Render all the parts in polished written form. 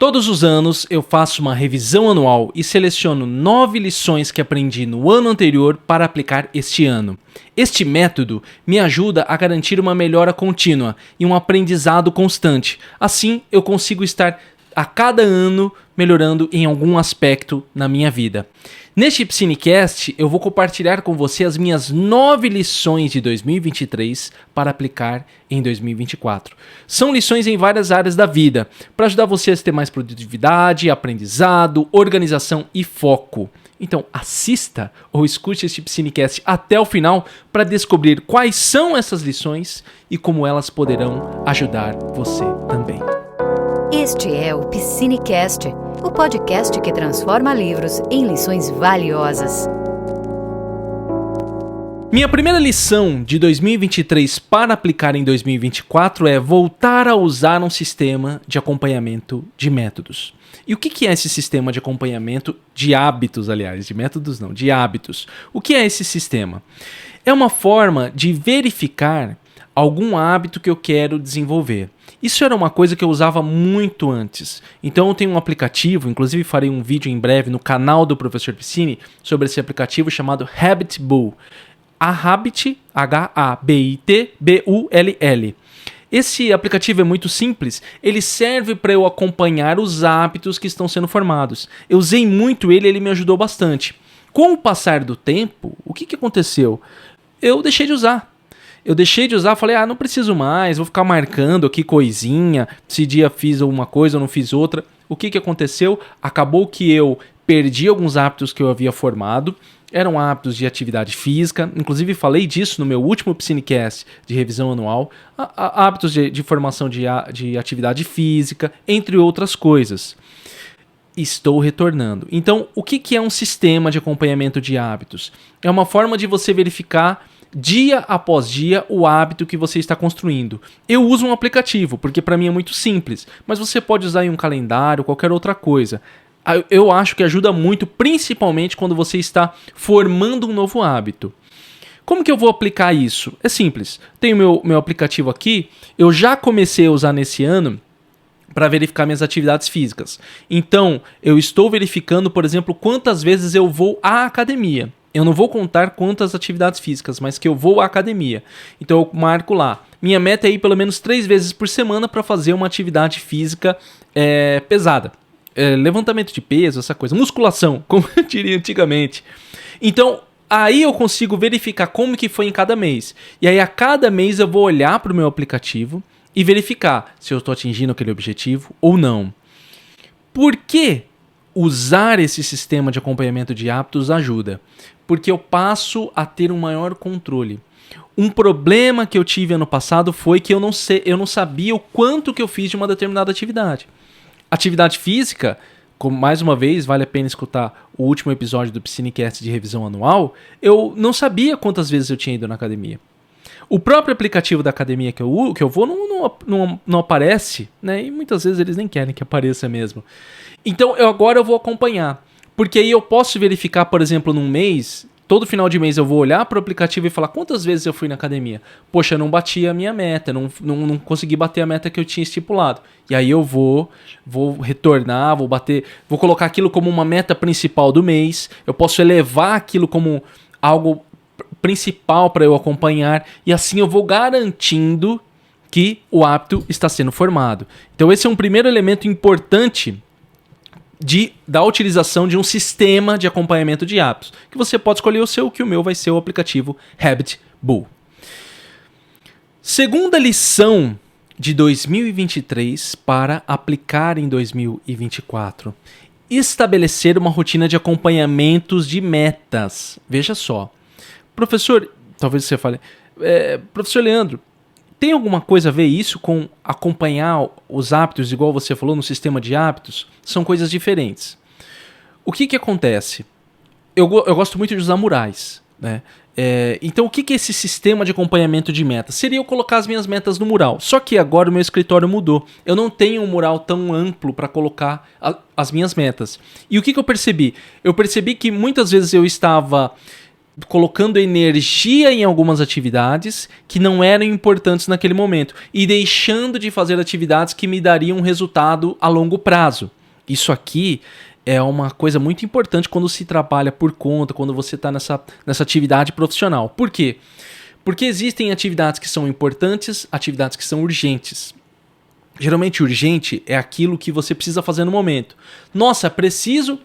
Todos os anos eu faço uma revisão anual e seleciono 9 lições que aprendi no ano anterior para aplicar este ano. Este método me ajuda a garantir uma melhora contínua e um aprendizado constante. Assim, eu consigo estar a cada ano melhorando em algum aspecto na minha vida. Neste Psinecast, eu vou compartilhar com você as minhas 9 lições de 2023 para aplicar em 2024. São lições em várias áreas da vida, para ajudar você a ter mais produtividade, aprendizado, organização e foco. Então assista ou escute este Psinecast até o final para descobrir quais são essas lições e como elas poderão ajudar você também. Este é o Psinecast, o podcast que transforma livros em lições valiosas. Minha primeira lição de 2023 para aplicar em 2024 é voltar a usar um sistema de acompanhamento de métodos. E o que é esse sistema de acompanhamento de hábitos, aliás, de métodos não, de hábitos? O que é esse sistema? É uma forma de verificar algum hábito que eu quero desenvolver. Isso era uma coisa que eu usava muito antes. Então eu tenho um aplicativo, inclusive farei um vídeo em breve no canal do Professor Piscine sobre esse aplicativo chamado Habit Bull. A Habit, H-A-B-I-T-B-U-L-L. Esse aplicativo é muito simples, ele serve para eu acompanhar os hábitos que estão sendo formados. Eu usei muito ele me ajudou bastante. Com o passar do tempo, o que aconteceu? Eu deixei de usar. Falei, não preciso mais, vou ficar marcando aqui coisinha, se dia fiz uma coisa ou não fiz outra. O que aconteceu? Acabou que eu perdi alguns hábitos que eu havia formado, eram hábitos de atividade física, inclusive falei disso no meu último Psinecast de revisão anual, hábitos de formação de atividade física, entre outras coisas. Estou retornando. Então, o que é um sistema de acompanhamento de hábitos? É uma forma de você verificar dia após dia o hábito que você está construindo. Eu uso um aplicativo, porque para mim é muito simples, mas você pode usar em um calendário, qualquer outra coisa. Eu acho que ajuda muito, principalmente quando você está formando um novo hábito. Como que eu vou aplicar isso? É simples. Tenho meu aplicativo aqui, eu já comecei a usar nesse ano para verificar minhas atividades físicas. Então, eu estou verificando, por exemplo, quantas vezes eu vou à academia. Eu não vou contar quantas atividades físicas, mas que eu vou à academia. Então eu marco lá. Minha meta é ir pelo menos 3 vezes por semana para fazer uma atividade física pesada. Levantamento de peso, essa coisa. Musculação, como eu diria antigamente. Então, aí eu consigo verificar como que foi em cada mês. E aí a cada mês eu vou olhar para o meu aplicativo e verificar se eu estou atingindo aquele objetivo ou não. Por que usar esse sistema de acompanhamento de hábitos ajuda? Porque eu passo a ter um maior controle. Um problema que eu tive ano passado foi que eu não sabia o quanto que eu fiz de uma determinada atividade. Atividade física, como mais uma vez, vale a pena escutar o último episódio do Psinecast de revisão anual, eu não sabia quantas vezes eu tinha ido na academia. O próprio aplicativo da academia que eu vou não aparece, né? E muitas vezes eles nem querem que apareça mesmo. Então agora eu vou acompanhar. Porque aí eu posso verificar, por exemplo, num mês, todo final de mês eu vou olhar para o aplicativo e falar quantas vezes eu fui na academia. Poxa, eu não bati a minha meta, não consegui bater a meta que eu tinha estipulado. E aí eu vou retornar, vou colocar aquilo como uma meta principal do mês. Eu posso elevar aquilo como algo principal para eu acompanhar. E assim eu vou garantindo que o hábito está sendo formado. Então esse é um primeiro elemento importante da utilização de um sistema de acompanhamento de hábitos, que você pode escolher o seu, que o meu vai ser o aplicativo Habit Bull. Segunda lição de 2023 para aplicar em 2024. Estabelecer uma rotina de acompanhamentos de metas. Veja só. Professor, talvez você fale, professor Leandro, tem alguma coisa a ver isso com acompanhar os hábitos, igual você falou, no sistema de hábitos? São coisas diferentes. O que acontece? Eu gosto muito de usar murais, né? Então, o que é esse sistema de acompanhamento de metas? Seria eu colocar as minhas metas no mural. Só que agora o meu escritório mudou. Eu não tenho um mural tão amplo para colocar as minhas metas. E o que eu percebi? Eu percebi que muitas vezes eu estava colocando energia em algumas atividades que não eram importantes naquele momento e deixando de fazer atividades que me dariam um resultado a longo prazo. Isso aqui é uma coisa muito importante quando se trabalha por conta, quando você está nessa atividade profissional. Por quê? Porque existem atividades que são importantes, atividades que são urgentes. Geralmente urgente é aquilo que você precisa fazer no momento. Nossa, preciso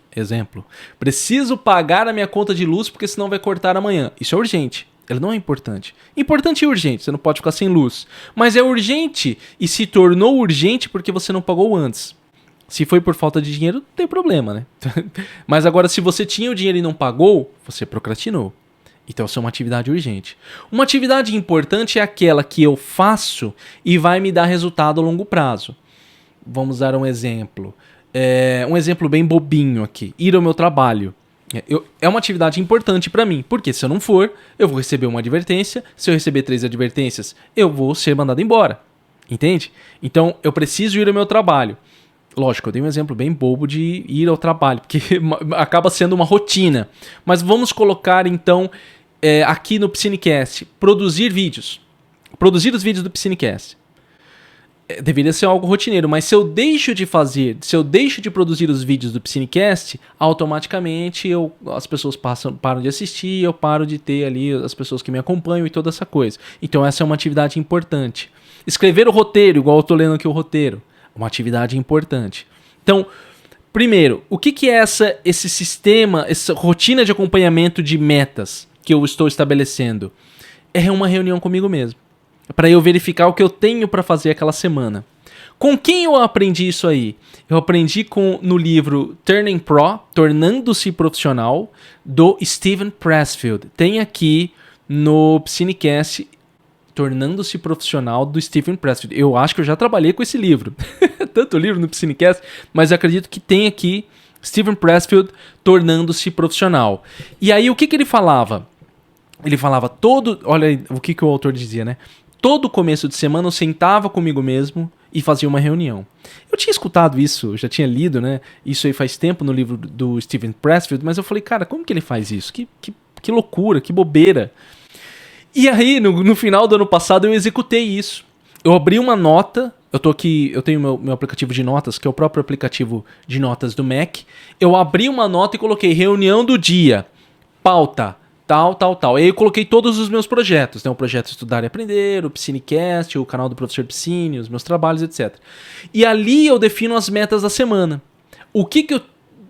pagar a minha conta de luz porque senão vai cortar amanhã. Isso é urgente. Ela não é importante. Importante e urgente, você não pode ficar sem luz. Mas é urgente e se tornou urgente porque você não pagou antes. Se foi por falta de dinheiro, não tem problema, né? Mas agora, se você tinha o dinheiro e não pagou, você procrastinou. Então, isso é uma atividade urgente. Uma atividade importante é aquela que eu faço e vai me dar resultado a longo prazo. Vamos dar um exemplo. Um exemplo bem bobinho aqui. Ir ao meu trabalho. É uma atividade importante para mim. Porque se eu não for, eu vou receber uma advertência. Se eu receber 3 advertências, eu vou ser mandado embora. Entende? Então, eu preciso ir ao meu trabalho. Lógico, eu dei um exemplo bem bobo de ir ao trabalho, porque acaba sendo uma rotina. Mas vamos colocar, então, aqui no Piscinecast, produzir vídeos. Produzir os vídeos do Piscinecast. Deveria ser algo rotineiro, mas se eu deixo de produzir os vídeos do Piscinecast, automaticamente as pessoas param de assistir, eu paro de ter ali as pessoas que me acompanham e toda essa coisa. Então essa é uma atividade importante. Escrever o roteiro, igual eu estou lendo aqui o roteiro. Uma atividade importante. Então, primeiro, o que é esse sistema, essa rotina de acompanhamento de metas que eu estou estabelecendo? É uma reunião comigo mesmo. Para eu verificar o que eu tenho para fazer aquela semana. Com quem eu aprendi isso aí? Eu aprendi no livro Turning Pro, Tornando-se Profissional, do Steven Pressfield. Tem aqui no Piscinecast Tornando-se Profissional, do Steven Pressfield. Eu acho que eu já trabalhei com esse livro. Tanto livro no Piscinecast, mas acredito que tem aqui Steven Pressfield, Tornando-se Profissional. E aí, o que ele falava? Ele falava olha aí, o que o autor dizia, né? Todo começo de semana eu sentava comigo mesmo e fazia uma reunião. Eu tinha escutado isso, já tinha lido, né? Isso aí faz tempo no livro do Steven Pressfield, mas eu falei, cara, como que ele faz isso? Que loucura, que bobeira. E aí, no final do ano passado, eu executei isso. Eu abri uma nota, eu tenho meu aplicativo de notas, que é o próprio aplicativo de notas do Mac. Eu abri uma nota e coloquei reunião do dia, pauta, tal. Aí eu coloquei todos os meus projetos, né? O projeto Estudar e Aprender, o Piscinecast, o canal do Professor Piscine, os meus trabalhos, etc. E ali eu defino as metas da semana.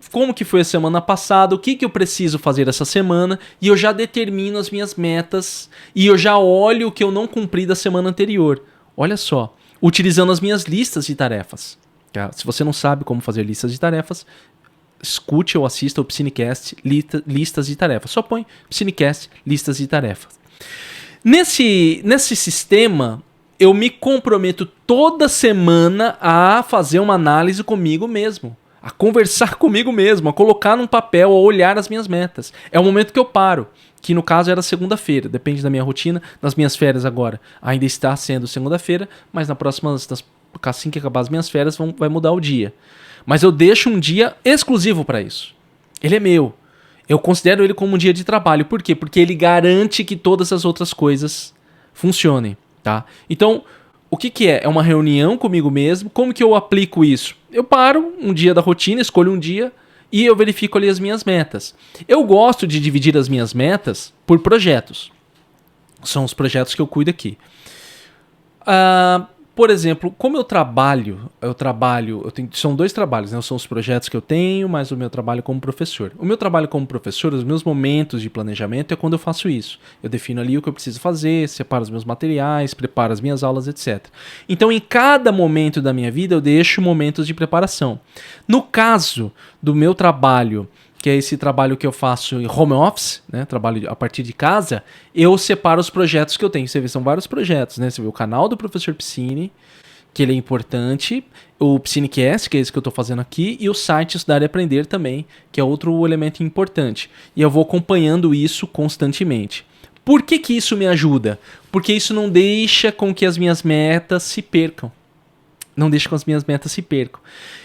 Como que foi a semana passada, o que eu preciso fazer essa semana, e eu já determino as minhas metas, e eu já olho o que eu não cumpri da semana anterior. Olha só, utilizando as minhas listas de tarefas. Tá? Se você não sabe como fazer listas de tarefas, escute ou assista o Piscinecast Listas de Tarefas. Só põe Piscinecast Listas de Tarefas. Nesse sistema, eu me comprometo toda semana a fazer uma análise comigo mesmo. A conversar comigo mesmo, a colocar num papel, a olhar as minhas metas. É o momento que eu paro, que no caso era segunda-feira, depende da minha rotina, nas minhas férias agora ainda está sendo segunda-feira, mas na próxima, assim que acabar as minhas férias, vai mudar o dia. Mas eu deixo um dia exclusivo para isso. Ele é meu. Eu considero ele como um dia de trabalho. Por quê? Porque ele garante que todas as outras coisas funcionem, tá? Então, o que é? É uma reunião comigo mesmo. Como que eu aplico isso? Eu paro um dia da rotina, escolho um dia e eu verifico ali as minhas metas. Eu gosto de dividir as minhas metas por projetos. São os projetos que eu cuido aqui. Por exemplo, como eu trabalho, são 2 trabalhos, né? São os projetos que eu tenho, mais o meu trabalho como professor. O meu trabalho como professor, os meus momentos de planejamento é quando eu faço isso. Eu defino ali o que eu preciso fazer, separo os meus materiais, preparo as minhas aulas, etc. Então, em cada momento da minha vida, eu deixo momentos de preparação. No caso do meu trabalho, que é esse trabalho que eu faço em home office, né, trabalho a partir de casa, eu separo os projetos que eu tenho. Você vê, são vários projetos, né? Você vê o canal do Professor Piscine, que ele é importante, o Piscinecast, que é esse que eu estou fazendo aqui, e o site Estudar e Aprender também, que é outro elemento importante. E eu vou acompanhando isso constantemente. Por que isso me ajuda? Porque isso não deixa com que as minhas metas se percam. Não deixa com as minhas metas se percam.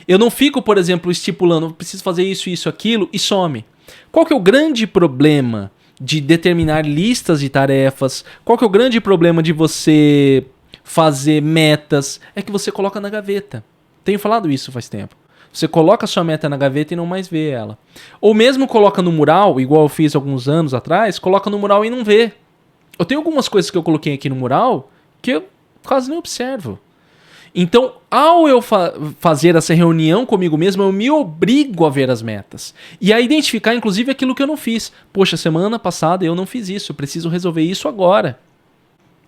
Eu não fico, por exemplo, estipulando, preciso fazer isso, aquilo, e some. Qual que é o grande problema de determinar listas de tarefas. Qual que é o grande problema de você fazer metas? É que você coloca na gaveta. Tenho falado isso faz tempo. Você coloca a sua meta na gaveta e não mais vê ela. Ou mesmo coloca no mural, igual eu fiz alguns anos atrás, coloca no mural e não vê. Eu tenho algumas coisas que eu coloquei aqui no mural que eu quase nem observo. Então, ao eu fazer essa reunião comigo mesmo, eu me obrigo a ver as metas. E a identificar, inclusive, aquilo que eu não fiz. Poxa, semana passada eu não fiz isso, eu preciso resolver isso agora.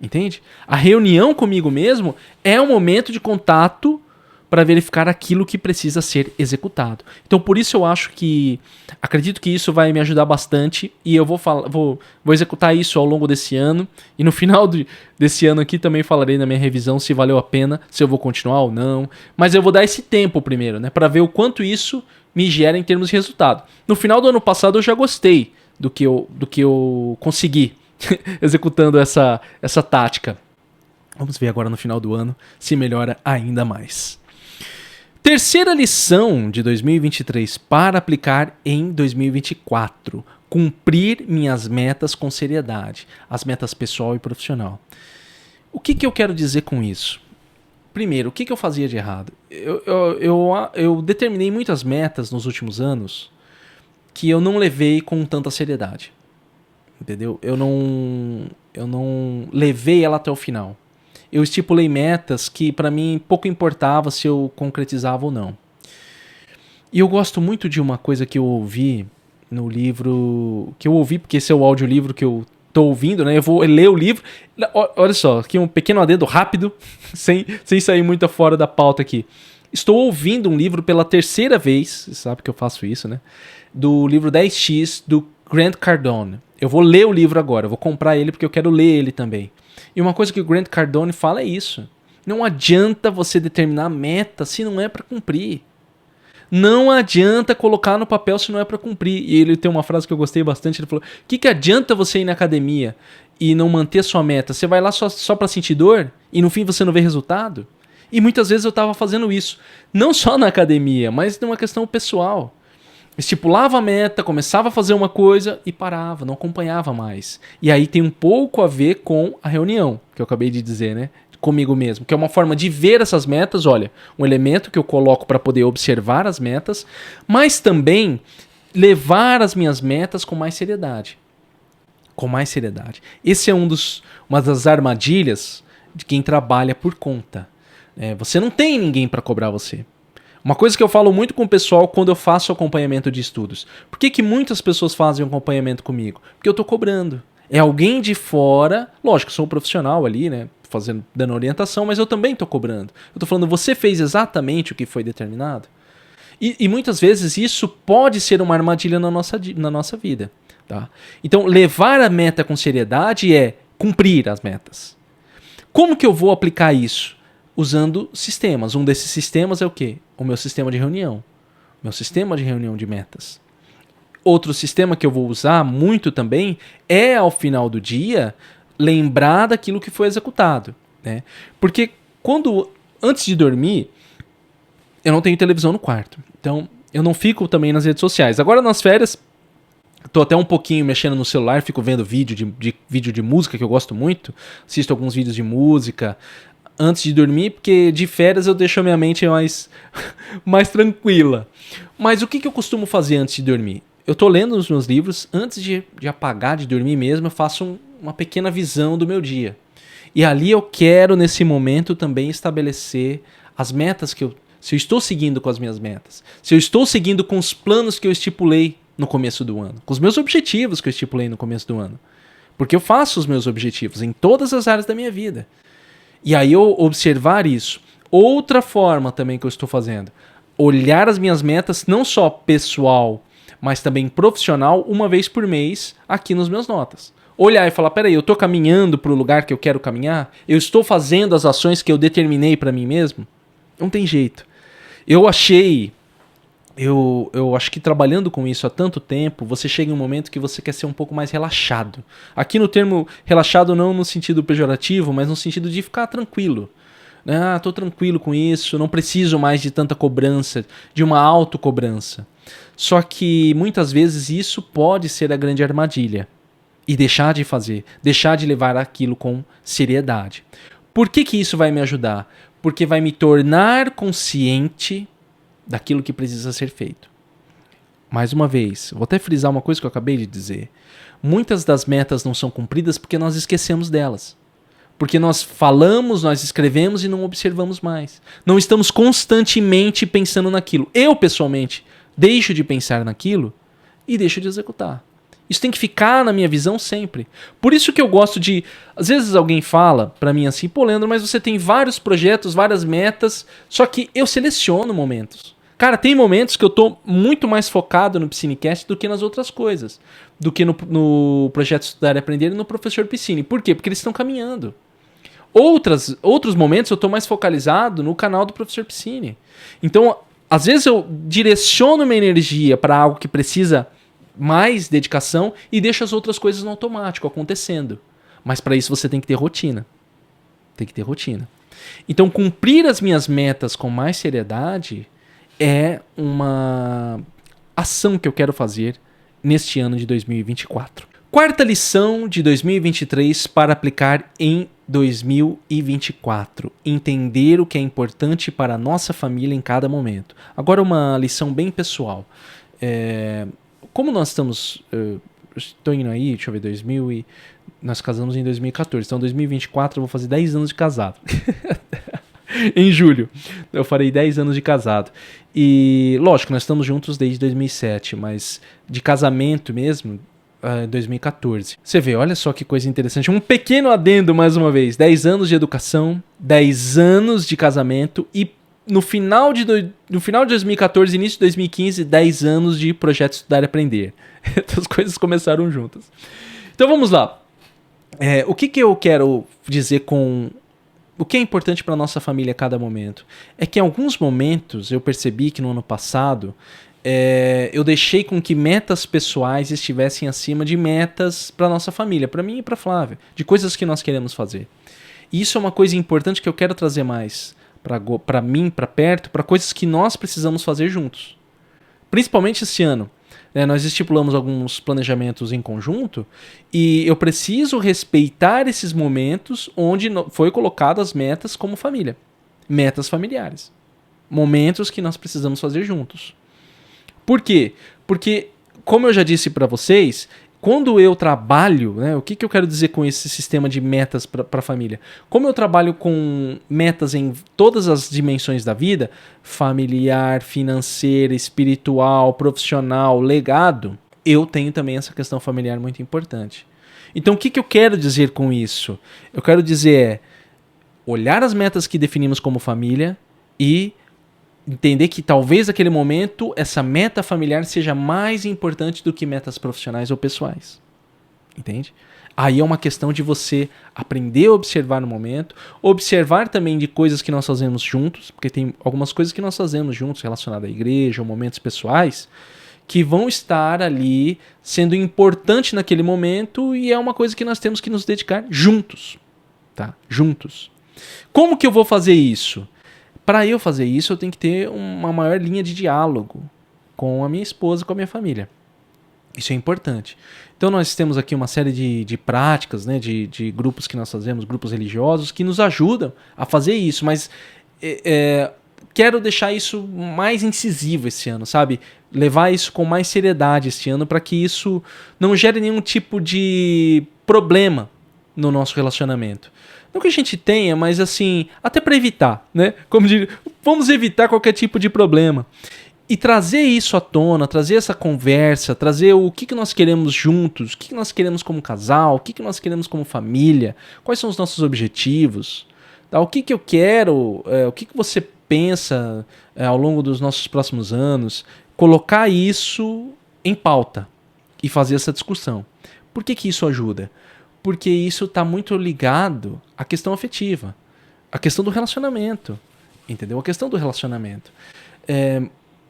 Entende? A reunião comigo mesmo é um momento de contato para verificar aquilo que precisa ser executado. Então, por isso eu acredito que isso vai me ajudar bastante e eu vou executar isso ao longo desse ano. E no final desse ano aqui também falarei na minha revisão se valeu a pena, se eu vou continuar ou não. Mas eu vou dar esse tempo primeiro, né, para ver o quanto isso me gera em termos de resultado. No final do ano passado eu já gostei do que eu consegui executando essa tática. Vamos ver agora no final do ano se melhora ainda mais. Terceira lição de 2023 para aplicar em 2024. Cumprir minhas metas com seriedade. As metas pessoal e profissional. O que eu quero dizer com isso? Primeiro, o que eu fazia de errado? Eu determinei muitas metas nos últimos anos que eu não levei com tanta seriedade. Entendeu? Eu não levei ela até o final. Eu estipulei metas que para mim pouco importava se eu concretizava ou não. E eu gosto muito de uma coisa que eu ouvi no livro, porque esse é o audiolivro que eu tô ouvindo, né? Eu vou ler o livro. Olha só, aqui um pequeno adendo rápido, sem sair muito fora da pauta aqui. Estou ouvindo um livro pela terceira vez, você sabe que eu faço isso, né? Do livro 10X do Grant Cardone. Eu vou ler o livro agora, eu vou comprar ele porque eu quero ler ele também. E uma coisa que o Grant Cardone fala é isso. Não adianta você determinar meta se não é para cumprir. Não adianta colocar no papel se não é para cumprir. E ele tem uma frase que eu gostei bastante. Ele falou, o que adianta você ir na academia e não manter a sua meta? Você vai lá só para sentir dor e no fim você não vê resultado? E muitas vezes eu estava fazendo isso. Não só na academia, mas numa questão pessoal. Estipulava a meta, começava a fazer uma coisa e parava, não acompanhava mais. E aí tem um pouco a ver com a reunião, que eu acabei de dizer, né? Comigo mesmo, que é uma forma de ver essas metas, olha, um elemento que eu coloco para poder observar as metas, mas também levar as minhas metas com mais seriedade. Com mais seriedade. Esse é uma das armadilhas de quem trabalha por conta. Você não tem ninguém para cobrar você. Uma coisa que eu falo muito com o pessoal quando eu faço acompanhamento de estudos. Por que muitas pessoas fazem um acompanhamento comigo? Porque eu estou cobrando. É alguém de fora, lógico, sou um profissional ali, né? Dando orientação, mas eu também estou cobrando. Eu estou falando, você fez exatamente o que foi determinado? E muitas vezes isso pode ser uma armadilha na nossa vida. Tá? Então, levar a meta com seriedade é cumprir as metas. Como que eu vou aplicar isso? Usando sistemas. Um desses sistemas é o quê? O meu sistema de reunião. Meu sistema de reunião de metas. Outro sistema que eu vou usar muito também é, ao final do dia, lembrar daquilo que foi executado. Né? Porque antes de dormir, eu não tenho televisão no quarto. Então, eu não fico também nas redes sociais. Agora, nas férias, tô até um pouquinho mexendo no celular, fico vendo vídeo de música, que eu gosto muito. Assisto alguns vídeos de música antes de dormir, porque de férias eu deixo a minha mente mais tranquila. Mas o que eu costumo fazer antes de dormir? Eu tô lendo os meus livros, antes de apagar, de dormir mesmo, eu faço uma pequena visão do meu dia. E ali eu quero, nesse momento, também estabelecer as metas se eu estou seguindo com as minhas metas, se eu estou seguindo com os planos que eu estipulei no começo do ano, com os meus objetivos que eu estipulei no começo do ano. Porque eu faço os meus objetivos em todas as áreas da minha vida. E aí eu observar isso. Outra forma também que eu estou fazendo, olhar as minhas metas, não só pessoal, mas também profissional, uma vez por mês, aqui nos meus notas. Olhar e falar, peraí, eu estou caminhando para o lugar que eu quero caminhar? Eu estou fazendo as ações que eu determinei para mim mesmo? Não tem jeito. Eu acho que trabalhando com isso há tanto tempo, você chega em um momento que você quer ser um pouco mais relaxado. Aqui no termo relaxado não no sentido pejorativo, mas no sentido de ficar tranquilo. Tô tranquilo com isso, não preciso mais de tanta cobrança, de uma autocobrança. Só que muitas vezes isso pode ser a grande armadilha. e deixar de fazer, deixar de levar aquilo com seriedade. Por que isso vai me ajudar? Porque vai me tornar consciente daquilo que precisa ser feito. Mais uma vez, vou até frisar uma coisa que eu acabei de dizer. Muitas das metas não são cumpridas porque nós esquecemos delas. Porque nós falamos, nós escrevemos e não observamos mais. Não estamos constantemente pensando naquilo. Eu, pessoalmente, deixo de pensar naquilo e deixo de executar. Isso tem que ficar na minha visão sempre. Por isso que eu gosto de... Às vezes alguém fala pra mim assim, pô, Leandro, mas você tem vários projetos, várias metas, só que eu seleciono momentos. Cara, tem momentos que eu tô muito mais focado no Piscinecast do que nas outras coisas. Do que no projeto Estudar e Aprender e no Professor Piscine. Por quê? Porque eles estão caminhando. Outros momentos eu tô mais focalizado no canal do Professor Piscine. Então, às vezes eu direciono minha energia para algo que precisa mais dedicação e deixo as outras coisas no automático acontecendo. Mas para isso você tem que ter rotina. Tem que ter rotina. Então, cumprir as minhas metas com mais seriedade é uma ação que eu quero fazer neste ano de 2024. Quarta lição de 2023 para aplicar em 2024. Entender o que é importante para a nossa família em cada momento. Agora uma lição bem pessoal. Como nós estamos... Estou indo aí, deixa eu ver, nós casamos em 2014. Então, em 2024 eu vou fazer 10 anos de casado. Em julho eu farei 10 anos de casado. E, lógico, nós estamos juntos desde 2007, mas de casamento mesmo, 2014. Você vê, olha só que coisa interessante. Um pequeno adendo mais uma vez. 10 anos de educação, 10 anos de casamento e no final de 2014, início de 2015, 10 anos de projeto Estudar e Aprender. As coisas começaram juntas. Então vamos lá. O que eu quero dizer com... O que é importante para a nossa família a cada momento? É que em alguns momentos eu percebi que no ano passado eu deixei com que metas pessoais estivessem acima de metas para nossa família, para mim e para Flávia, de coisas que nós queremos fazer. E isso é uma coisa importante que eu quero trazer mais para mim, para perto, para coisas que nós precisamos fazer juntos. Principalmente esse ano. Nós estipulamos alguns planejamentos em conjunto e eu preciso respeitar esses momentos onde foi colocadas as metas como família. Metas familiares. Momentos que nós precisamos fazer juntos. Por quê? Porque, como eu já disse para vocês, quando eu trabalho, o que eu quero dizer com esse sistema de metas para a família? Como eu trabalho com metas em todas as dimensões da vida, familiar, financeira, espiritual, profissional, legado, eu tenho também essa questão familiar muito importante. Então o que eu quero dizer com isso? Eu quero dizer olhar as metas que definimos como família e entender que talvez naquele momento essa meta familiar seja mais importante do que metas profissionais ou pessoais. Entende? Aí é uma questão de você aprender a observar no momento, observar também de coisas que nós fazemos juntos, porque tem algumas coisas que nós fazemos juntos relacionadas à igreja ou momentos pessoais, que vão estar ali sendo importante naquele momento e é uma coisa que nós temos que nos dedicar juntos. Tá? Juntos. Como que eu vou fazer isso? Para eu fazer isso, eu tenho que ter uma maior linha de diálogo com a minha esposa e com a minha família. Isso é importante. Então nós temos aqui uma série de práticas, de grupos que nós fazemos, grupos religiosos, que nos ajudam a fazer isso, mas quero deixar isso mais incisivo esse ano, sabe? Levar isso com mais seriedade este ano para que isso não gere nenhum tipo de problema no nosso relacionamento. Não que a gente tenha, mas assim, até para evitar, né? Como dizer, vamos evitar qualquer tipo de problema. E trazer isso à tona, trazer essa conversa, trazer o que nós queremos juntos, o que nós queremos como casal, o que nós queremos como família, quais são os nossos objetivos, tá? O que eu quero, o que você pensa ao longo dos nossos próximos anos, colocar isso em pauta e fazer essa discussão. Por que isso ajuda? Porque isso está muito ligado à questão afetiva, à questão do relacionamento, entendeu? A questão do relacionamento.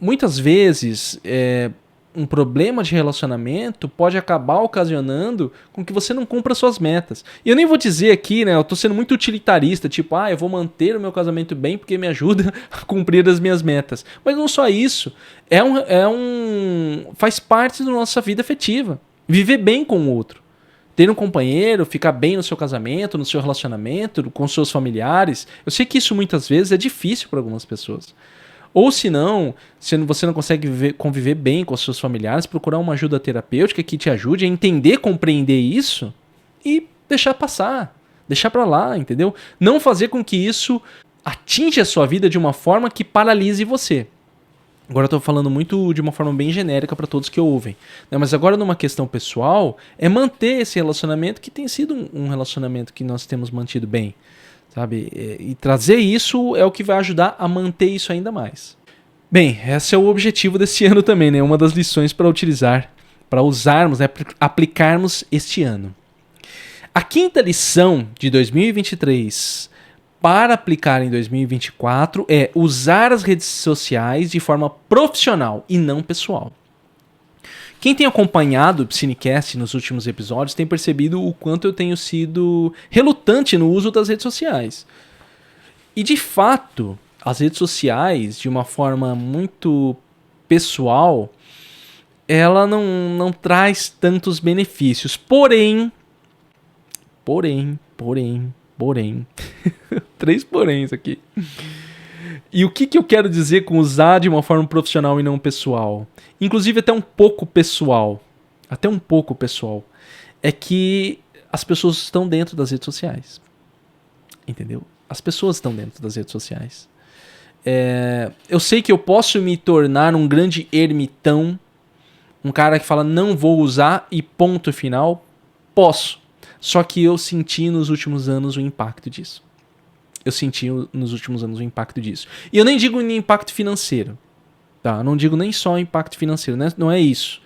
Muitas vezes, um problema de relacionamento pode acabar ocasionando com que você não cumpra suas metas. E eu nem vou dizer aqui, eu estou sendo muito utilitarista, tipo, eu vou manter o meu casamento bem porque me ajuda a cumprir as minhas metas. Mas não só isso, faz parte da nossa vida afetiva, viver bem com o outro. ter um companheiro, ficar bem no seu casamento, no seu relacionamento, com seus familiares. Eu sei que isso muitas vezes é difícil para algumas pessoas. Ou se não, se você não consegue conviver bem com os seus familiares, procurar uma ajuda terapêutica que te ajude a entender, compreender isso e deixar passar, deixar pra lá, entendeu? Não fazer com que isso atinja a sua vida de uma forma que paralise você. Agora eu tô falando muito de uma forma bem genérica para todos que ouvem, né? Mas agora numa questão pessoal, é manter esse relacionamento que tem sido um relacionamento que nós temos mantido bem, sabe? E trazer isso é o que vai ajudar a manter isso ainda mais. Bem, esse é o objetivo desse ano também, né? Uma das lições para usarmos, né? Aplicarmos este ano. A quinta lição de 2023 para aplicar em 2024 é usar as redes sociais de forma profissional e não pessoal. Quem tem acompanhado o Psinecast nos últimos episódios tem percebido o quanto eu tenho sido relutante no uso das redes sociais. E de fato, as redes sociais, de uma forma muito pessoal, ela não traz tantos benefícios. Porém, 3 poréns aqui. E o que eu quero dizer com usar de uma forma profissional e não pessoal? Inclusive até um pouco pessoal. É que as pessoas estão dentro das redes sociais. Entendeu? As pessoas estão dentro das redes sociais. Eu sei que eu posso me tornar um grande ermitão. Um cara que fala, não vou usar e ponto final. Posso. Só que eu senti nos últimos anos o impacto disso. E eu nem digo em impacto financeiro. Tá? Eu não digo nem só impacto financeiro, né? Não é isso.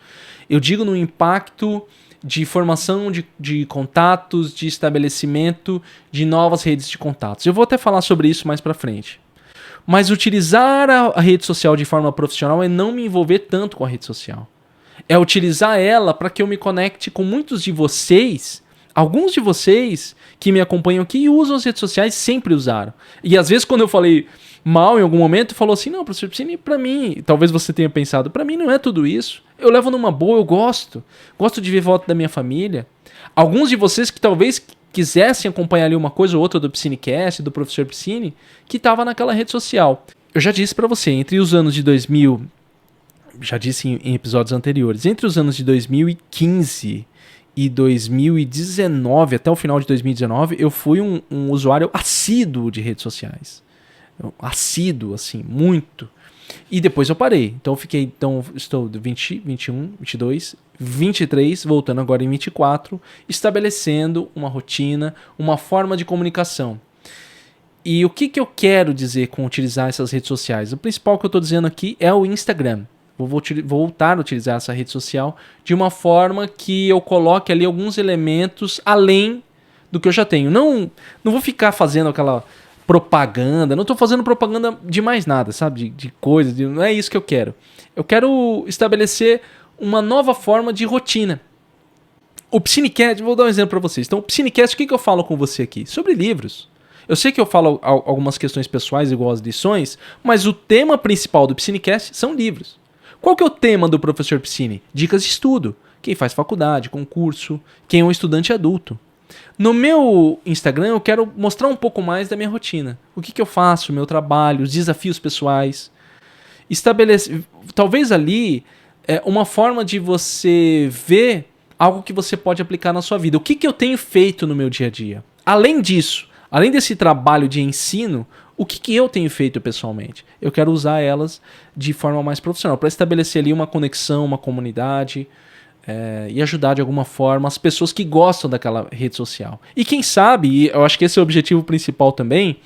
Eu digo no impacto de formação de contatos, de estabelecimento de novas redes de contatos. Eu vou até falar sobre isso mais pra frente. Mas utilizar a rede social de forma profissional é não me envolver tanto com a rede social. É utilizar ela para que eu me conecte com muitos de vocês. Alguns de vocês que me acompanham aqui e usam as redes sociais sempre usaram. E às vezes quando eu falei mal em algum momento, falou assim, não, professor Piscine, pra mim, talvez você tenha pensado, pra mim não é tudo isso. Eu levo numa boa, eu gosto. Gosto de ver foto da minha família. Alguns de vocês que talvez quisessem acompanhar ali uma coisa ou outra do Psinecast, do professor Piscine, que estava naquela rede social. Eu já disse pra você, entre os anos de 2000, já disse em episódios anteriores, entre os anos de 2015 e 2019, até o final de 2019, eu fui um usuário assíduo de redes sociais. Assíduo, assim, muito. E depois eu parei. Então estou 20, 21, 22, 23, voltando agora em 24, estabelecendo uma rotina, uma forma de comunicação. E o que eu quero dizer com utilizar essas redes sociais? O principal que eu estou dizendo aqui é o Instagram. Vou voltar a utilizar essa rede social de uma forma que eu coloque ali alguns elementos além do que eu já tenho. Não vou ficar fazendo aquela propaganda, não estou fazendo propaganda de mais nada, sabe? De coisas, não é isso que eu quero. Eu quero estabelecer uma nova forma de rotina. O Psinecast, vou dar um exemplo para vocês. Então, o Psinecast, o que eu falo com você aqui? Sobre livros. Eu sei que eu falo algumas questões pessoais igual as lições, mas o tema principal do Psinecast são livros. Qual que é o tema do professor Piscine? Dicas de estudo. Quem faz faculdade, concurso, quem é um estudante adulto. No meu Instagram eu quero mostrar um pouco mais da minha rotina. O que eu faço, o meu trabalho, os desafios pessoais. Talvez ali uma forma de você ver algo que você pode aplicar na sua vida. O que eu tenho feito no meu dia a dia? Além disso, além desse trabalho de ensino, o que eu tenho feito pessoalmente? Eu quero usar elas de forma mais profissional, para estabelecer ali uma conexão, uma comunidade e ajudar de alguma forma as pessoas que gostam daquela rede social. E quem sabe, e eu acho que esse é o objetivo principal também,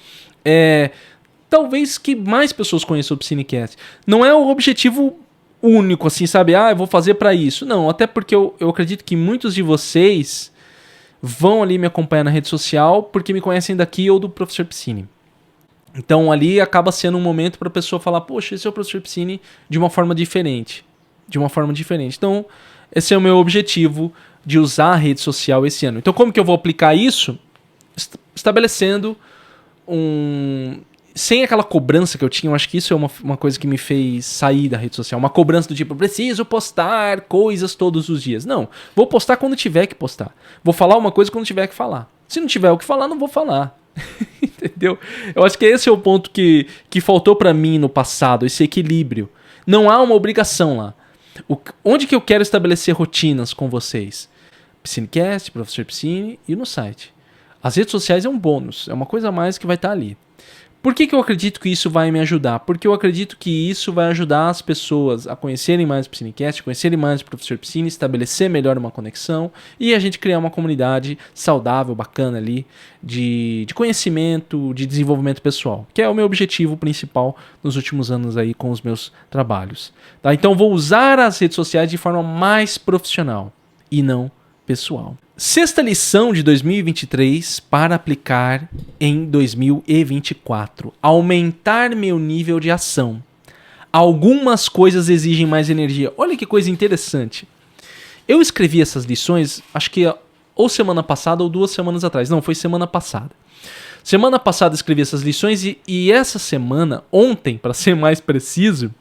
talvez que mais pessoas conheçam o Psinecast. Não é o objetivo único, assim, sabe? Eu vou fazer para isso. Não, até porque eu acredito que muitos de vocês vão ali me acompanhar na rede social porque me conhecem daqui ou do professor Piscine. Então ali acaba sendo um momento para a pessoa falar, poxa, esse é o professor Piscine de uma forma diferente. Então esse é o meu objetivo de usar a rede social esse ano. Então como que eu vou aplicar isso? Estabelecendo sem aquela cobrança que eu tinha, eu acho que isso é uma coisa que me fez sair da rede social. Uma cobrança do tipo, preciso postar coisas todos os dias. Não, vou postar quando tiver que postar. Vou falar uma coisa quando tiver que falar. Se não tiver o que falar, não vou falar. Entendeu? Eu acho que esse é o ponto que faltou pra mim no passado, esse equilíbrio. Não há uma obrigação lá. Onde que eu quero estabelecer rotinas com vocês? Piscinecast, Professor Piscine e no site. As redes sociais é um bônus, é uma coisa a mais que vai estar ali. Por que eu acredito que isso vai me ajudar? Porque eu acredito que isso vai ajudar as pessoas a conhecerem mais o Piscinecast, conhecerem mais o Professor Piscine, estabelecer melhor uma conexão e a gente criar uma comunidade saudável, bacana ali, de conhecimento, de desenvolvimento pessoal, que é o meu objetivo principal nos últimos anos aí com os meus trabalhos. Tá? Então vou usar as redes sociais de forma mais profissional e não pessoal. Sexta lição de 2023 para aplicar em 2024. Aumentar meu nível de ação. Algumas coisas exigem mais energia. Olha que coisa interessante. Eu escrevi essas lições, acho que ou semana passada ou 2 semanas atrás. Não, foi semana passada. Semana passada escrevi essas lições e essa semana, ontem, para ser mais preciso,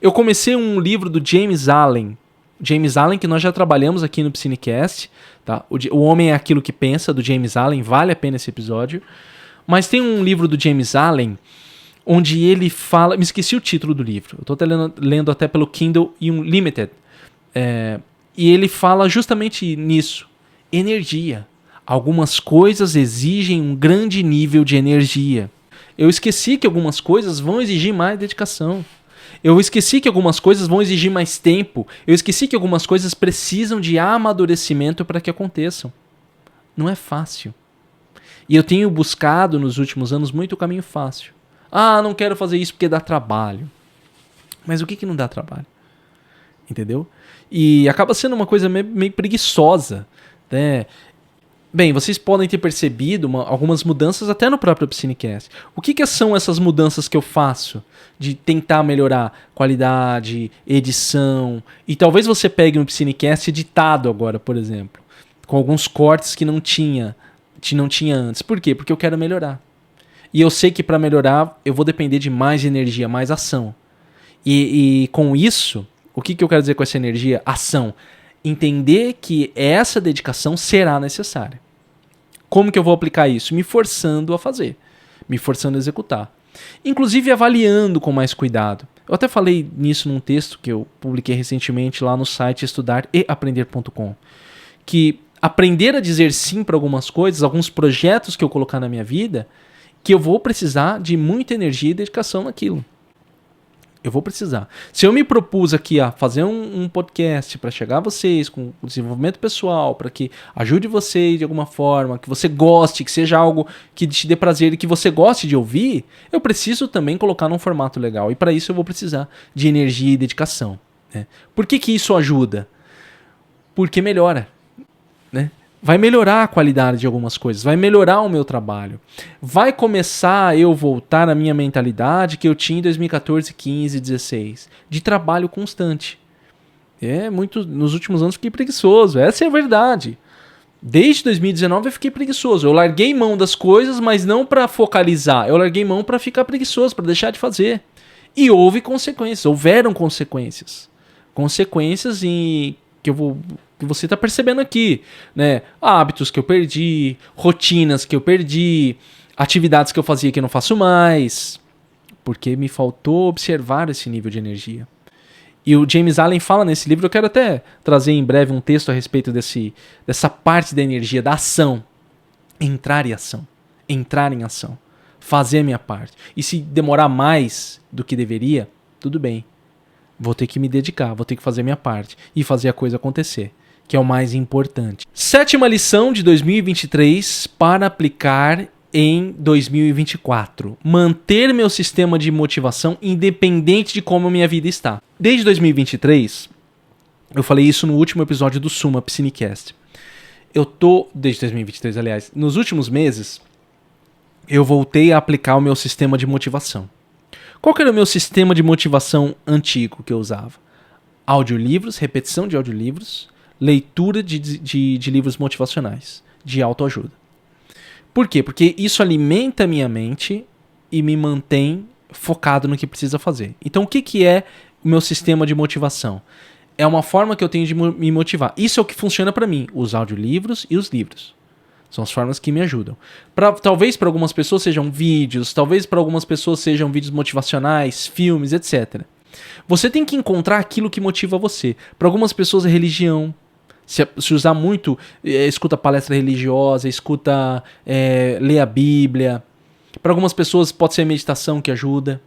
eu comecei um livro do James Allen. James Allen, que nós já trabalhamos aqui no Piscinecast, tá? O Homem é Aquilo que Pensa, do James Allen, vale a pena esse episódio. Mas tem um livro do James Allen, onde ele fala... Me esqueci o título do livro, eu tô lendo até pelo Kindle Unlimited. E ele fala justamente nisso, energia. Algumas coisas exigem um grande nível de energia. Eu esqueci que algumas coisas vão exigir mais dedicação. Eu esqueci que algumas coisas vão exigir mais tempo. Eu esqueci que algumas coisas precisam de amadurecimento para que aconteçam. Não é fácil. E eu tenho buscado nos últimos anos muito o caminho fácil. Ah, não quero fazer isso porque dá trabalho. Mas o que não dá trabalho? Entendeu? E acaba sendo uma coisa meio preguiçosa, né? Bem, vocês podem ter percebido algumas mudanças até no próprio Piscinecast. O que são essas mudanças que eu faço? De tentar melhorar qualidade, edição. E talvez você pegue um Piscinecast editado agora, por exemplo. Com alguns cortes que não tinha antes. Por quê? Porque eu quero melhorar. E eu sei que para melhorar eu vou depender de mais energia, mais ação. E com isso, o que eu quero dizer com essa energia? Ação. Entender que essa dedicação será necessária. Como que eu vou aplicar isso? Me forçando a fazer. Me forçando a executar. Inclusive avaliando com mais cuidado. Eu até falei nisso num texto que eu publiquei recentemente lá no site estudareaprender.com. Que aprender a dizer sim para algumas coisas, alguns projetos que eu colocar na minha vida, que eu vou precisar de muita energia e dedicação naquilo. Eu vou precisar. Se eu me propus aqui a fazer um podcast para chegar a vocês com o desenvolvimento pessoal, para que ajude vocês de alguma forma, que você goste, que seja algo que te dê prazer e que você goste de ouvir, eu preciso também colocar num formato legal. E para isso eu vou precisar de energia e dedicação. Né? Por que isso ajuda? Porque melhora. Né? Vai melhorar a qualidade de algumas coisas, vai melhorar o meu trabalho. Vai começar a eu voltar à minha mentalidade que eu tinha em 2014, 15, 16, de trabalho constante. Nos últimos anos fiquei preguiçoso, essa é a verdade. Desde 2019 eu fiquei preguiçoso. Eu larguei mão das coisas, mas não para focalizar. Eu larguei mão para ficar preguiçoso, para deixar de fazer. E houveram consequências. Consequências que você está percebendo aqui, né? Hábitos que eu perdi, rotinas que eu perdi, atividades que eu fazia que eu não faço mais, porque me faltou observar esse nível de energia. E o James Allen fala nesse livro, eu quero até trazer em breve um texto a respeito dessa parte da energia, da ação. Entrar em ação, fazer a minha parte. E se demorar mais do que deveria, tudo bem. Vou ter que me dedicar, vou ter que fazer a minha parte e fazer a coisa acontecer, que é o mais importante. 7ª lição de 2023 para aplicar em 2024. Manter meu sistema de motivação independente de como a minha vida está. Desde 2023, eu falei isso no último episódio do Suma Piscinecast. Desde 2023, aliás, nos últimos meses, eu voltei a aplicar o meu sistema de motivação. Qual que era o meu sistema de motivação antigo que eu usava? Audiolivros, repetição de audiolivros, leitura de livros motivacionais, de autoajuda. Por quê? Porque isso alimenta a minha mente e me mantém focado no que precisa fazer. Então, o que é o meu sistema de motivação? É uma forma que eu tenho de me motivar. Isso é o que funciona para mim, os audiolivros e os livros. São as formas que me ajudam. Talvez para algumas pessoas sejam vídeos, talvez para algumas pessoas sejam vídeos motivacionais, filmes, etc. Você tem que encontrar aquilo que motiva você. Para algumas pessoas é religião. Se usar muito, escuta palestra religiosa, escuta lê a Bíblia. Para algumas pessoas pode ser a meditação que ajuda.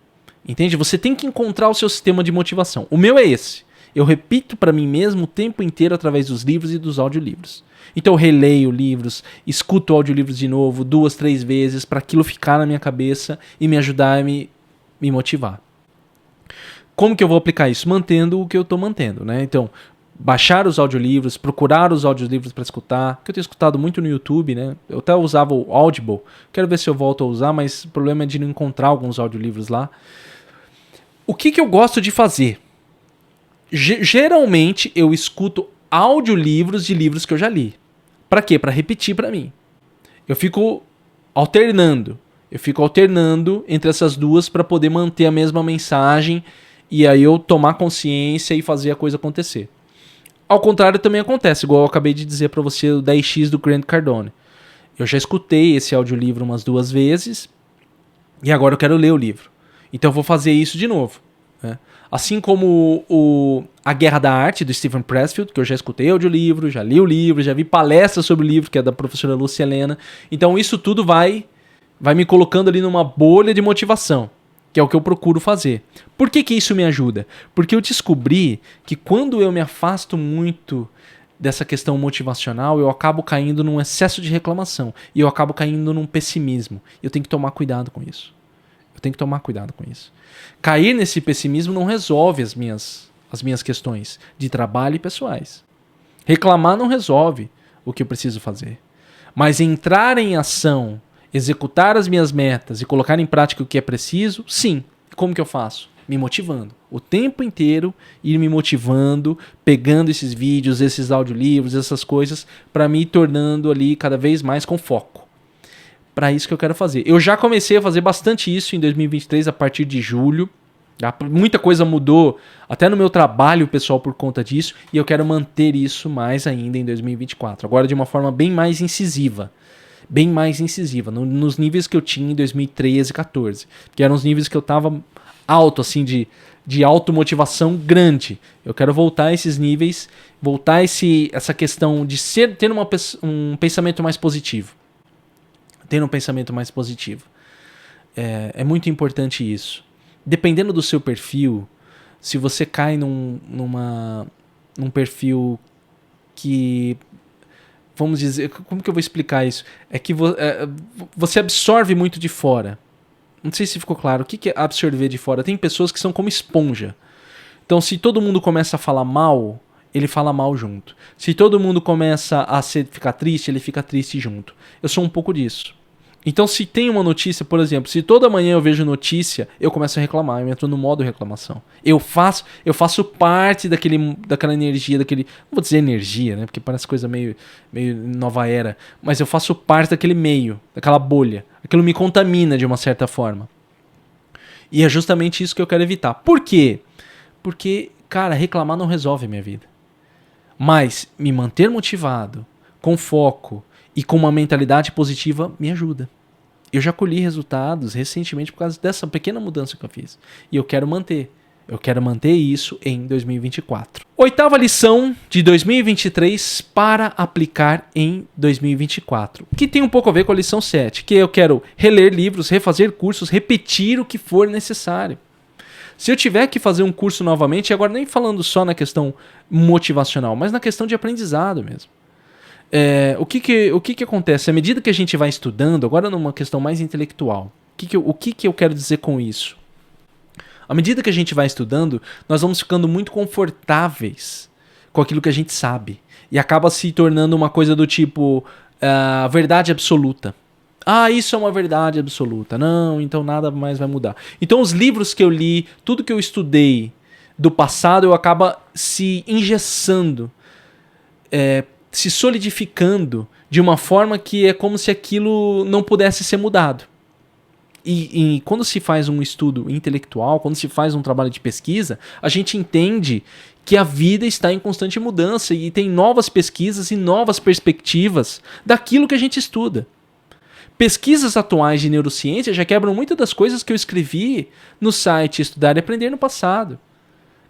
Entende? Você tem que encontrar o seu sistema de motivação. O meu é esse. Eu repito para mim mesmo o tempo inteiro através dos livros e dos audiolivros. Então eu releio livros, escuto audiolivros de novo 2, 3 vezes para aquilo ficar na minha cabeça e me ajudar a me motivar. Como que eu vou aplicar isso? Mantendo o que eu estou mantendo, né? Então, baixar os audiolivros, procurar os audiolivros para escutar, que eu tenho escutado muito no YouTube, né? Eu até usava o Audible, quero ver se eu volto a usar, mas o problema é de não encontrar alguns audiolivros lá. O que eu gosto de fazer? Geralmente eu escuto audiolivros de livros que eu já li. Para quê? Para repetir para mim. Eu fico alternando entre essas duas para poder manter a mesma mensagem e aí eu tomar consciência e fazer a coisa acontecer. Ao contrário também acontece, igual eu acabei de dizer para você o 10x do Grant Cardone. Eu já escutei esse audiolivro umas 2 vezes e agora eu quero ler o livro. Então eu vou fazer isso de novo, né? Assim como A Guerra da Arte, do Stephen Pressfield, que eu já escutei audiolivro, já li o livro, já vi palestras sobre o livro, que é da professora Lúcia Helena. Então isso tudo vai me colocando ali numa bolha de motivação, que é o que eu procuro fazer. Por que isso me ajuda? Porque eu descobri que quando eu me afasto muito dessa questão motivacional, eu acabo caindo num excesso de reclamação. E eu acabo caindo num pessimismo. Eu tenho que tomar cuidado com isso. Cair nesse pessimismo não resolve as minhas questões de trabalho e pessoais. Reclamar não resolve o que eu preciso fazer. Mas entrar em ação, executar as minhas metas e colocar em prática o que é preciso, sim. Como que eu faço? Me motivando. O tempo inteiro ir me motivando, pegando esses vídeos, esses audiolivros, essas coisas, para me tornando ali cada vez mais com foco. Para isso que eu quero fazer. Eu já comecei a fazer bastante isso em 2023, a partir de julho. Muita coisa mudou, até no meu trabalho pessoal por conta disso, e eu quero manter isso mais ainda em 2024. Agora de uma forma bem mais incisiva. Nos níveis que eu tinha em 2013 e 2014. Que eram os níveis que eu tava alto, assim, de automotivação grande. Eu quero voltar a esses níveis, voltar essa questão de ter um pensamento mais positivo. É muito importante isso. Dependendo do seu perfil, se você cai num perfil que, vamos dizer, como que eu vou explicar isso? É que você absorve muito de fora. Não sei se ficou claro. O que é absorver de fora? Tem pessoas que são como esponja. Então, se todo mundo começa a falar mal, ele fala mal junto. Se todo mundo começa a ficar triste, ele fica triste junto. Eu sou um pouco disso. Então, se tem uma notícia, por exemplo, se toda manhã eu vejo notícia, eu começo a reclamar, eu entro no modo reclamação. Eu faço parte daquela energia, não vou dizer energia, né, porque parece coisa meio nova era, mas eu faço parte daquele meio, daquela bolha. Aquilo me contamina de uma certa forma. E é justamente isso que eu quero evitar. Por quê? Porque, cara, reclamar não resolve a minha vida. Mas me manter motivado, com foco e com uma mentalidade positiva me ajuda. Eu já colhi resultados recentemente por causa dessa pequena mudança que eu fiz. E eu quero manter. Eu quero manter isso em 2024. 8ª lição de 2023 para aplicar em 2024. Que tem um pouco a ver com a lição 7. Que eu quero reler livros, refazer cursos, repetir o que for necessário. Se eu tiver que fazer um curso novamente, agora nem falando só na questão motivacional, mas na questão de aprendizado mesmo. O que acontece? À medida que a gente vai estudando, agora numa questão mais intelectual, o que eu quero dizer com isso? À medida que a gente vai estudando, nós vamos ficando muito confortáveis com aquilo que a gente sabe. E acaba se tornando uma coisa do tipo, verdade absoluta. Isso é uma verdade absoluta. Não, então nada mais vai mudar. Então os livros que eu li, tudo que eu estudei do passado, eu acabo se engessando, se solidificando de uma forma que é como se aquilo não pudesse ser mudado. E quando se faz um estudo intelectual, quando se faz um trabalho de pesquisa, a gente entende que a vida está em constante mudança e tem novas pesquisas e novas perspectivas daquilo que a gente estuda. Pesquisas atuais de neurociência já quebram muitas das coisas que eu escrevi no site Estudar e Aprender no passado.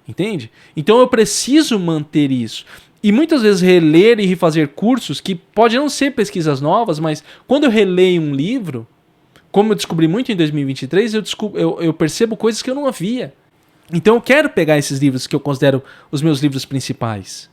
Entende? Então eu preciso manter isso. E muitas vezes reler e refazer cursos, que pode não ser pesquisas novas, mas quando eu releio um livro, como eu descobri muito em 2023, eu percebo coisas que eu não havia. Então eu quero pegar esses livros que eu considero os meus livros principais,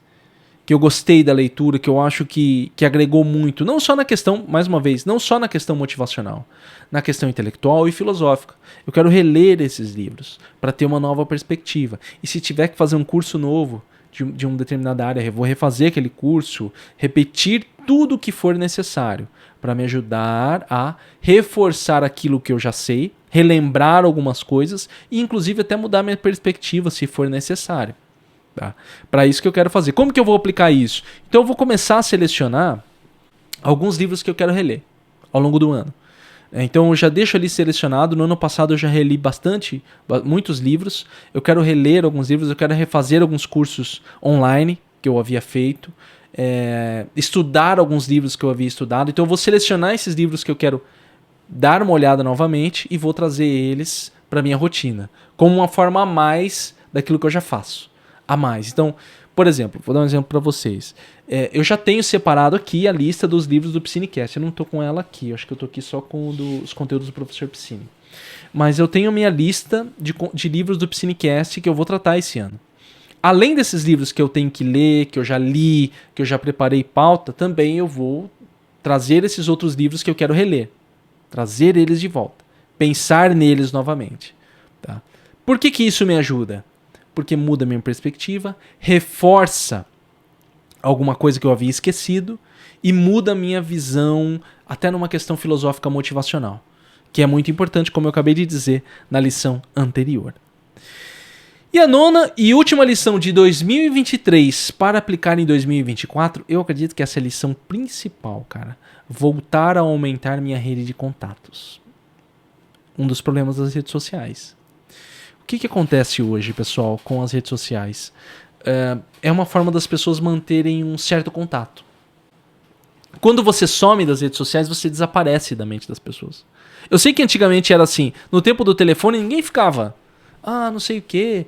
que eu gostei da leitura, que eu acho que agregou muito, não só na questão, mais uma vez, não só na questão motivacional, na questão intelectual e filosófica. Eu quero reler esses livros para ter uma nova perspectiva. E se tiver que fazer um curso novo de uma determinada área, eu vou refazer aquele curso, repetir tudo o que for necessário para me ajudar a reforçar aquilo que eu já sei, relembrar algumas coisas e inclusive até mudar minha perspectiva se for necessário. Tá? Para isso que eu quero fazer. Como que eu vou aplicar isso? Então eu vou começar a selecionar alguns livros que eu quero reler ao longo do ano. Então eu já deixo ali selecionado. No ano passado eu já reli muitos livros. Eu quero reler alguns livros, eu quero refazer alguns cursos online que eu havia feito, estudar alguns livros que eu havia estudado. Então eu vou selecionar esses livros que eu quero dar uma olhada novamente e vou trazer eles para minha rotina, como uma forma a mais daquilo que eu já faço. A mais. Então, por exemplo, vou dar um exemplo para vocês. Eu já tenho separado aqui a lista dos livros do Piscinecast. Eu não estou com ela aqui, eu acho que eu estou aqui só com os conteúdos do professor Piscine. Mas eu tenho a minha lista de livros do Piscinecast que eu vou tratar esse ano. Além desses livros que eu tenho que ler, que eu já li, que eu já preparei pauta, também eu vou trazer esses outros livros que eu quero reler. Trazer eles de volta. Pensar neles novamente. Tá? Por que isso me ajuda? Porque muda a minha perspectiva, reforça alguma coisa que eu havia esquecido e muda a minha visão até numa questão filosófica motivacional, que é muito importante, como eu acabei de dizer na lição anterior. E a nona e última lição de 2023 para aplicar em 2024, eu acredito que essa é a lição principal, cara. Voltar a aumentar minha rede de contatos. Um dos problemas das redes sociais. O que acontece hoje, pessoal, com as redes sociais? É uma forma das pessoas manterem um certo contato. Quando você some das redes sociais, você desaparece da mente das pessoas. Eu sei que antigamente era assim, no tempo do telefone ninguém ficava, não sei o quê,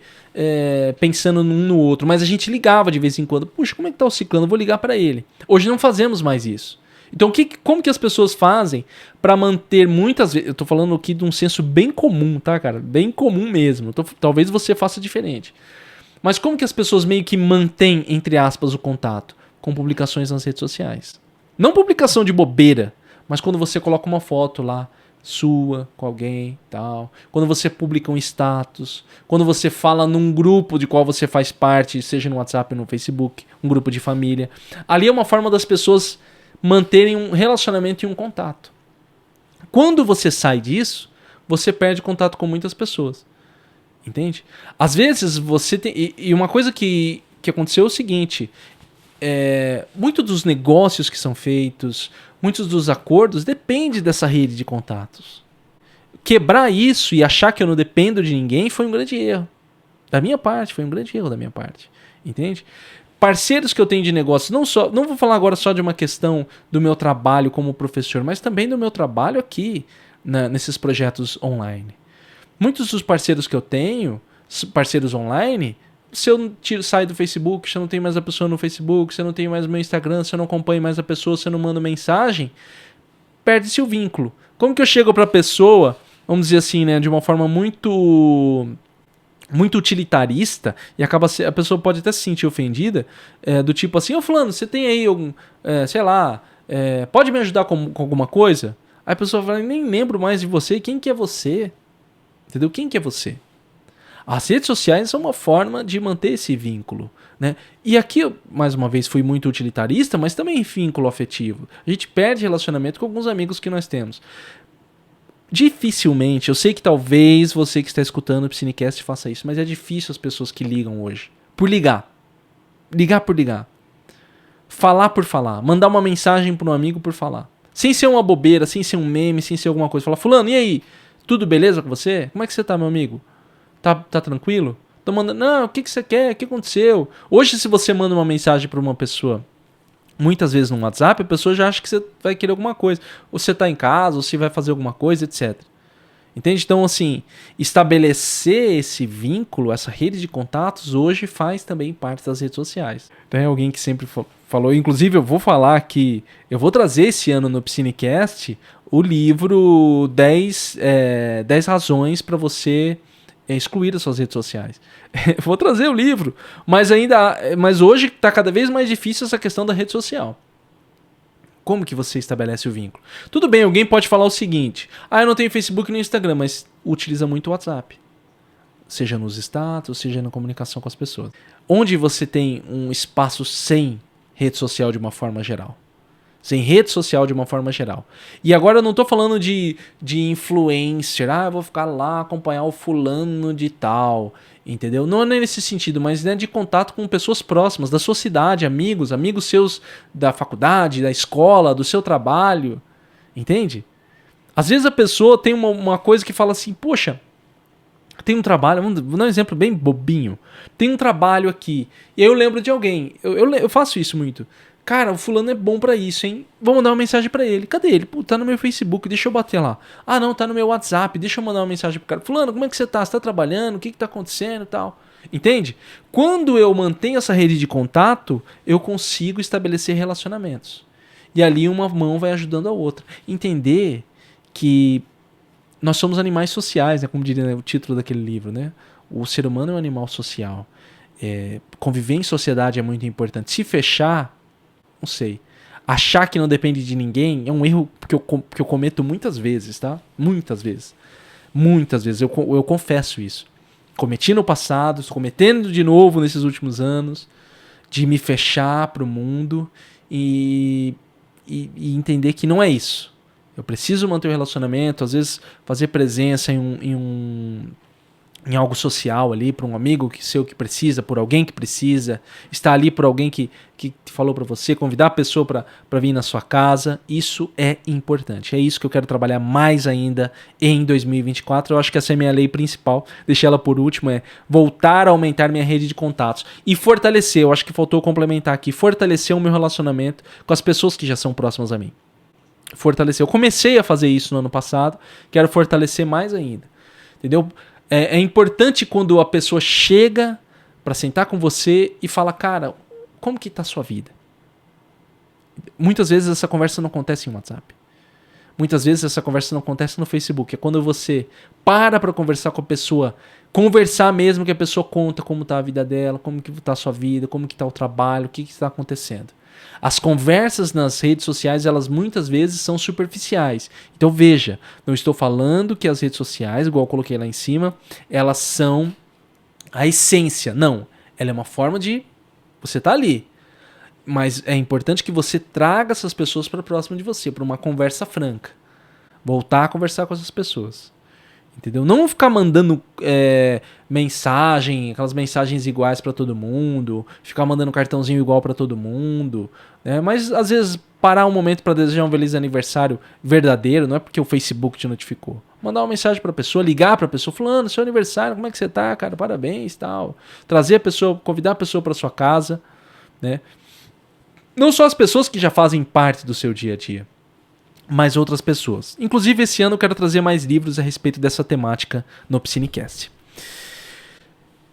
pensando um no outro, mas a gente ligava de vez em quando. Puxa, como é que tá o ciclano? Eu vou ligar para ele. Hoje não fazemos mais isso. Então, como que as pessoas fazem para manter muitas vezes... Eu tô falando aqui de um senso bem comum, tá, cara? Bem comum mesmo. Talvez você faça diferente. Mas como que as pessoas meio que mantêm, entre aspas, o contato? Com publicações nas redes sociais. Não publicação de bobeira, mas quando você coloca uma foto lá, sua, com alguém, tal. Quando você publica um status. Quando você fala num grupo de qual você faz parte, seja no WhatsApp ou no Facebook, um grupo de família. Ali é uma forma das pessoas manterem um relacionamento e um contato. Quando você sai disso, você perde contato com muitas pessoas. Entende? Às vezes você tem... E uma coisa que aconteceu é o seguinte... muitos dos negócios que são feitos, muitos dos acordos, depende dessa rede de contatos. Quebrar isso e achar que eu não dependo de ninguém foi um grande erro. Da minha parte, foi um grande erro da minha parte. Entende? Parceiros que eu tenho de negócio, não vou falar agora só de uma questão do meu trabalho como professor, mas também do meu trabalho aqui, nesses projetos online. Muitos dos parceiros que eu tenho, parceiros online, se eu saio do Facebook, se eu não tenho mais a pessoa no Facebook, se eu não tenho mais o meu Instagram, se eu não acompanho mais a pessoa, se eu não mando mensagem, perde-se o vínculo. Como que eu chego para a pessoa, vamos dizer assim, né, de uma forma muito utilitarista, e a pessoa pode até se sentir ofendida, do tipo assim, fulano, você tem aí algum, pode me ajudar com alguma coisa? Aí a pessoa fala, nem lembro mais de você, quem que é você? Entendeu? Quem que é você? As redes sociais são uma forma de manter esse vínculo, né? E aqui, mais uma vez, fui muito utilitarista, mas também vínculo afetivo. A gente perde relacionamento com alguns amigos que nós temos. Dificilmente, eu sei que talvez você que está escutando o Piscinecast faça isso, mas é difícil as pessoas que ligam hoje. Por ligar. Ligar por ligar. Falar por falar. Mandar uma mensagem para um amigo por falar. Sem ser uma bobeira, sem ser um meme, sem ser alguma coisa. Falar, fulano, e aí? Tudo beleza com você? Como é que você tá, meu amigo? Tá tranquilo? Tô mandando, não, o que você quer? O que aconteceu? Hoje, se você manda uma mensagem pra uma pessoa, muitas vezes no WhatsApp, a pessoa já acha que você vai querer alguma coisa. Ou você tá em casa, ou você vai fazer alguma coisa, etc. Entende? Então, assim, estabelecer esse vínculo, essa rede de contatos, hoje faz também parte das redes sociais. Tem alguém que sempre falou, inclusive eu vou falar que eu vou trazer esse ano no Piscinecast o livro 10 razões para você excluir as suas redes sociais. Vou trazer o livro, mas hoje está cada vez mais difícil essa questão da rede social. Como que você estabelece o vínculo? Tudo bem, alguém pode falar o seguinte, eu não tenho Facebook nem Instagram, mas utiliza muito o WhatsApp. Seja nos status, seja na comunicação com as pessoas. Onde você tem um espaço sem rede social de uma forma geral. Sem rede social de uma forma geral. E agora eu não estou falando de influencer, eu vou ficar lá acompanhar o fulano de tal, entendeu? Não é nesse sentido, mas de contato com pessoas próximas, da sua cidade, amigos seus da faculdade, da escola, do seu trabalho, entende? Às vezes a pessoa tem uma coisa que fala assim, poxa, tem um trabalho, vou dar um exemplo bem bobinho, tem um trabalho aqui, e aí eu lembro de alguém, eu faço isso muito. Cara, o fulano é bom pra isso, hein? Vou mandar uma mensagem pra ele. Cadê ele? Pô, tá no meu Facebook, deixa eu bater lá. Não, tá no meu WhatsApp, deixa eu mandar uma mensagem pro cara. Fulano, como é que você tá? Você tá trabalhando? O que tá acontecendo e tal? Entende? Quando eu mantenho essa rede de contato, eu consigo estabelecer relacionamentos. E ali uma mão vai ajudando a outra. Entender que nós somos animais sociais, né? Como diria o título daquele livro, né? O ser humano é um animal social. Conviver em sociedade é muito importante. Se fechar, não sei. Achar que não depende de ninguém é um erro que eu cometo muitas vezes, tá? Muitas vezes. Muitas vezes. Eu confesso isso. Cometi no passado, estou cometendo de novo nesses últimos anos, de me fechar pro mundo e entender que não é isso. Eu preciso manter o relacionamento, às vezes fazer presença em algo social ali, para um amigo seu que precisa, por alguém que precisa, estar ali por alguém que falou para você, convidar a pessoa para vir na sua casa, isso é importante. É isso que eu quero trabalhar mais ainda em 2024. Eu acho que essa é a minha lei principal, deixei ela por último, é voltar a aumentar minha rede de contatos e fortalecer, eu acho que faltou complementar aqui, fortalecer o meu relacionamento com as pessoas que já são próximas a mim. Fortalecer. Eu comecei a fazer isso no ano passado, quero fortalecer mais ainda. Entendeu? É importante quando a pessoa chega para sentar com você e fala, cara, como que tá a sua vida? Muitas vezes essa conversa não acontece em WhatsApp. Muitas vezes essa conversa não acontece no Facebook. É quando você para conversar com a pessoa, conversar mesmo, que a pessoa conta como tá a vida dela, como que tá a sua vida, como que tá o trabalho, o que está acontecendo. As conversas nas redes sociais, elas muitas vezes são superficiais. Então veja, não estou falando que as redes sociais, igual eu coloquei lá em cima, elas são a essência. Não, ela é uma forma de você estar ali. Mas é importante que você traga essas pessoas para próximo de você, para uma conversa franca. Voltar a conversar com essas pessoas. Entendeu? Não ficar mandando mensagem, aquelas mensagens iguais para todo mundo, ficar mandando cartãozinho igual para todo mundo, né? Mas às vezes parar um momento para desejar um feliz aniversário verdadeiro, não é porque o Facebook te notificou. Mandar uma mensagem para a pessoa, ligar para a pessoa, fulano, seu aniversário, como é que você tá, cara? Parabéns, tal. Trazer a pessoa, convidar a pessoa para sua casa, né? Não só as pessoas que já fazem parte do seu dia a dia, mas outras pessoas. Inclusive, esse ano eu quero trazer mais livros a respeito dessa temática no Piscinecast.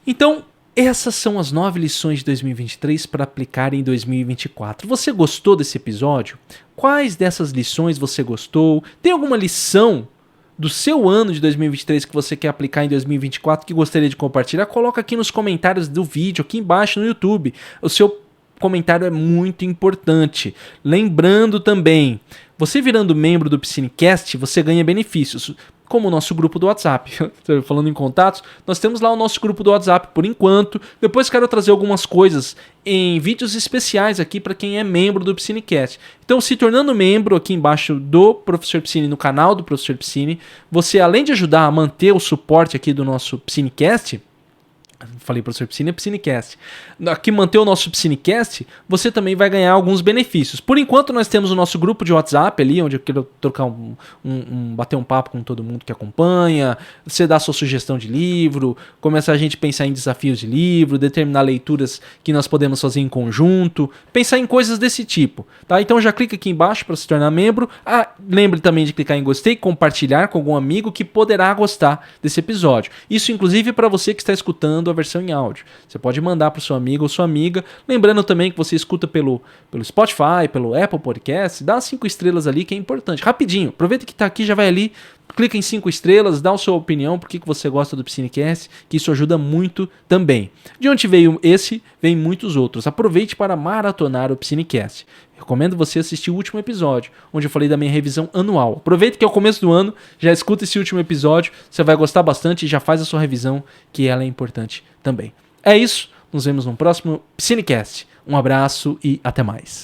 Então, essas são as 9 lições de 2023 para aplicar em 2024. Você gostou desse episódio? Quais dessas lições você gostou? Tem alguma lição do seu ano de 2023 que você quer aplicar em 2024 que gostaria de compartilhar? Coloca aqui nos comentários do vídeo, aqui embaixo no YouTube. O seu comentário é muito importante. Lembrando também, você virando membro do Piscinecast, você ganha benefícios, como o nosso grupo do WhatsApp. Falando em contatos, nós temos lá o nosso grupo do WhatsApp por enquanto. Depois quero trazer algumas coisas em vídeos especiais aqui para quem é membro do Piscinecast. Então, se tornando membro aqui embaixo do Professor Piscine, no canal do Professor Piscine, você, além de ajudar a manter o suporte aqui do nosso Piscinecast, falei professor Piscine, é Piscinecast. Aqui manter o nosso Piscinecast, você também vai ganhar alguns benefícios. Por enquanto nós temos o nosso grupo de WhatsApp ali, onde eu quero trocar bater um papo com todo mundo que acompanha, você dá a sua sugestão de livro, começa a gente pensar em desafios de livro, determinar leituras que nós podemos fazer em conjunto, pensar em coisas desse tipo, tá? Então já clica aqui embaixo para se tornar membro. Lembre também de clicar em gostei, compartilhar com algum amigo que poderá gostar desse episódio. Isso inclusive para você que está escutando a versão em áudio. Você pode mandar para o seu amigo ou sua amiga, lembrando também que você escuta pelo Spotify, pelo Apple Podcast, dá 5 estrelas ali que é importante. Rapidinho, aproveita que está aqui, já vai ali, clica em 5 estrelas, dá a sua opinião, por que você gosta do Piscinecast, que isso ajuda muito também. De onde veio esse, vem muitos outros. Aproveite para maratonar o Piscinecast. Recomendo você assistir o último episódio, onde eu falei da minha revisão anual. Aproveita que é o começo do ano, já escuta esse último episódio, você vai gostar bastante e já faz a sua revisão, que ela é importante também. É isso, nos vemos no próximo Piscinecast. Um abraço e até mais.